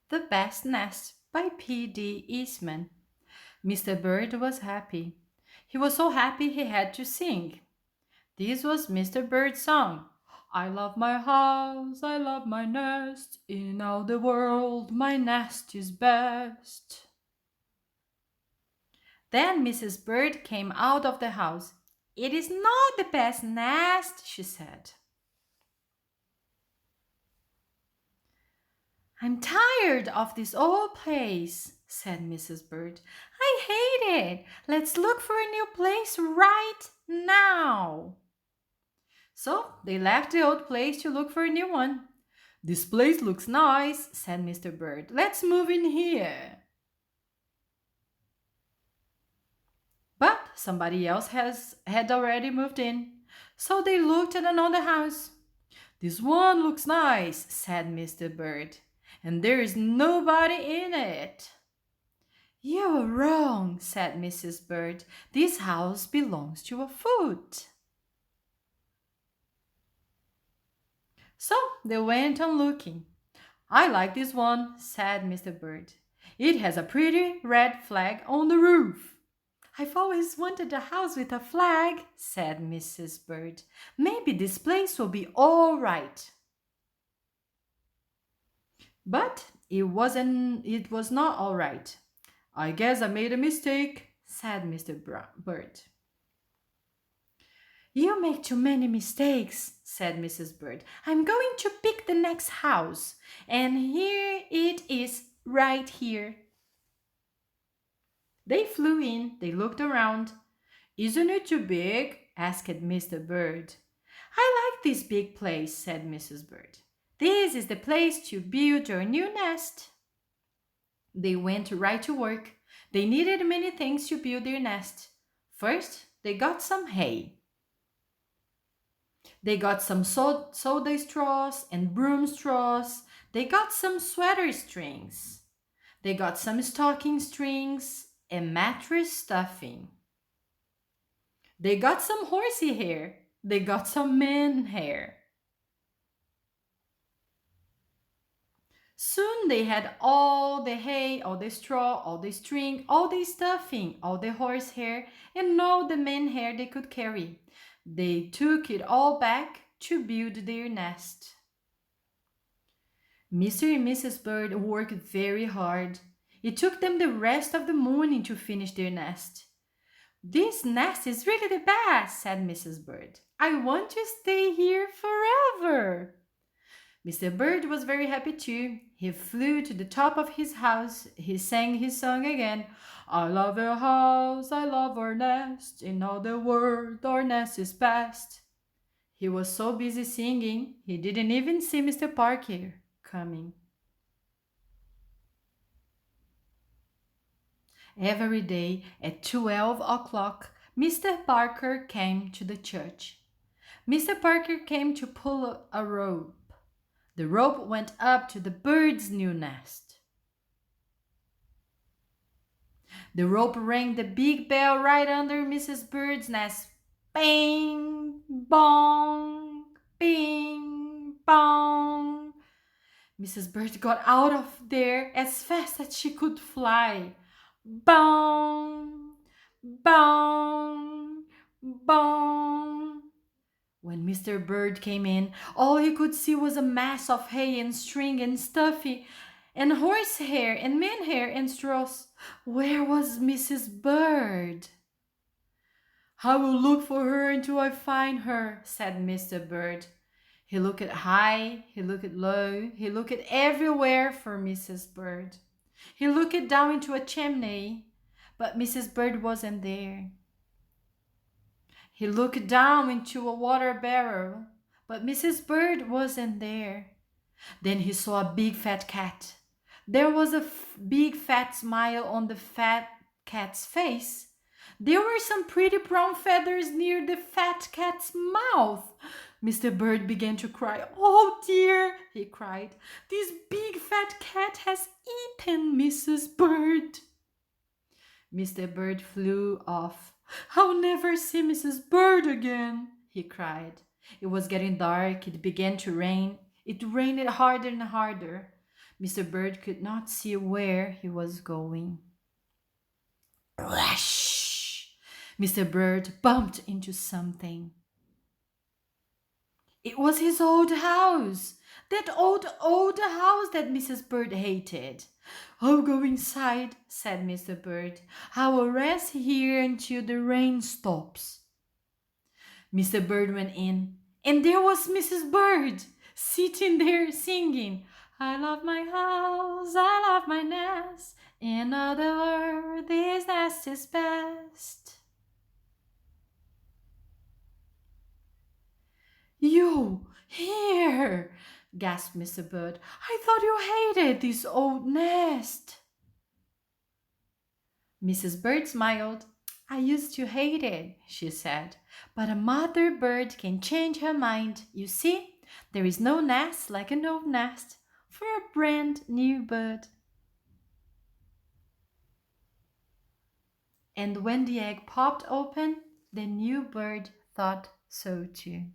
The Best Nest by P.D. Eastman. Mr. Bird was happy. He was so happy he had to sing. This was Mr. Bird's song. I love my house, I love my nest. In all the world, my nest is best. Then Mrs. Bird came out of the house. It is not the best nest, she said. I'm tired of this old place, said Mrs. Bird. I hate it. Let's look for a new place right now. So they left the old place to look for a new one. This place looks nice, said Mr. Bird. Let's move in here. But somebody else had already moved in. So they looked at another house. This one looks nice, said Mr. Bird, and there is nobody in it. You are wrong, said Mrs. Bird. This house belongs to a foot. So they went on looking. I like this one, said Mr. Bird. It has a pretty red flag on the roof. I've always wanted a house with a flag, said Mrs. Bird. Maybe this place will be all right. But it was not all right. I guess I made a mistake, said Mr. Bird. You make too many mistakes, said Mrs. Bird. I'm going to pick the next house, and here it is, right here. They flew in, they looked around. Isn't it too big? Asked Mr. Bird. I like this big place, said Mrs. Bird. This is the place to build your new nest. They went right to work. They needed many things to build their nest. First, they got some hay. They got some soda straws and broom straws. They got some sweater strings. They got some stocking strings and mattress stuffing. They got some horsey hair. They got some man hair. Soon they had all the hay, all the straw, all the string, all the stuffing, all the horse hair, and all the man hair they could carry. They took it all back to build their nest. Mr. and Mrs. Bird worked very hard. It took them the rest of the morning to finish their nest. This nest is really the best, said Mrs. Bird. I want to stay here forever. Mr. Bird was very happy too. He flew to the top of his house. He sang his song again. I love our house, I love our nest. In all the world, our nest is best. He was so busy singing, he didn't even see Mr. Parker coming. Every day at 12 o'clock, Mr. Parker came to the church. Mr. Parker came to pull a rope. The rope went up to the bird's new nest. The rope rang the big bell right under Mrs. Bird's nest. Bing, bong, bing, bong. Mrs. Bird got out of there as fast as she could fly. Bong, bong, bong. When Mr. Bird came in, all he could see was a mass of hay and string and stuffy and horse hair and man hair and straws. Where was Mrs. Bird? I will look for her until I find her, said Mr. Bird. He looked high, he looked low, he looked everywhere for Mrs. Bird. He looked down into a chimney, but Mrs. Bird wasn't there. He looked down into a water barrel, but Mrs. Bird wasn't there. Then he saw a big fat cat. There was a big fat smile on the fat cat's face. There were some pretty brown feathers near the fat cat's mouth. Mr. Bird began to cry. Oh dear, he cried. This big fat cat has eaten Mrs. Bird. Mr. Bird flew off. I'll never see Mrs. Bird again, he cried. It was getting dark. It began to rain. It rained harder and harder. Mr. Bird could not see where he was going. Rush! Mr. Bird bumped into something. It was his old house. That old house that Mrs. Bird hated. "I'll go inside," said Mr. Bird. "I will rest here until the rain stops." Mr. Bird went in, and there was Mrs. Bird sitting there singing, "I love my house, I love my nest. In other words, this nest is best." "You here!" gasped Mr. Bird. "I thought you hated this old nest." Mrs. Bird smiled. "I used to hate it," she said, "but a mother bird can change her mind. You see, there is no nest like an old nest for a brand new bird." And when the egg popped open, the new bird thought so too.